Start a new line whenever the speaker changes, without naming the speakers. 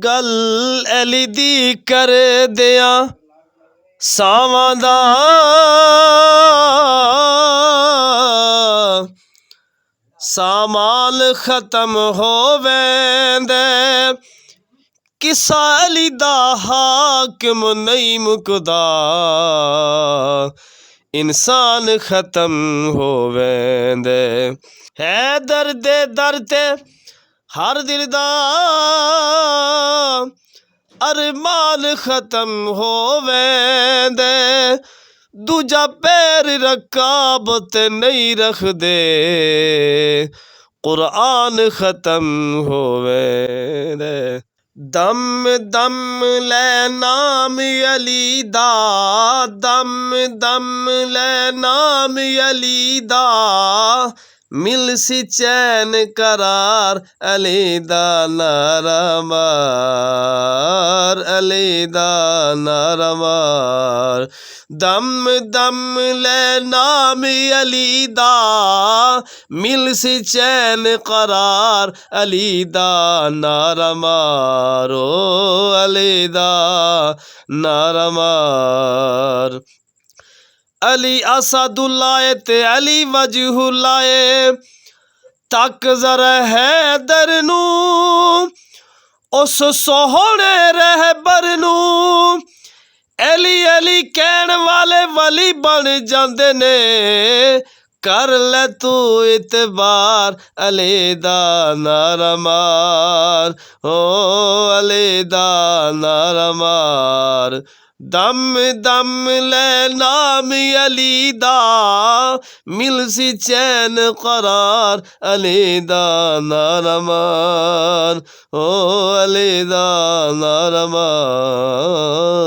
गल अली दी कर दिया सावां दा सामान खत्म होवेंदे किसा अली दा हाकिम नहीं मुकदा इंसान खत्म होवेंदे है दर्दे दर्दे हर दिल दा अरमान खत्म होवेंदे दूजा पैर रकाबत नहीं रखदे कुरान खत्म होवेंदे दम दम ले नाम अली दा दम दम ले नाम अली दा मिल सी चैन करार अली दा नारा मार अली दा नारा मार दम दम ले नाम अली दा मिल सी चैन करार अली दा नारा मारो अली दा नारा मार अली असदुल्लाह ते अली वजहुल्लाह तक जरा हैदर नू उस सोहणे रहबर नू अली अली कहण वाले वली बन जांदे ने कर ले तू इतबार अली दा नारा मार ओ अली दा नारा मार दम दम ले नाम अली दा मिल सी चैन करार अली दा नारा मार ओ अली दा नारा मार।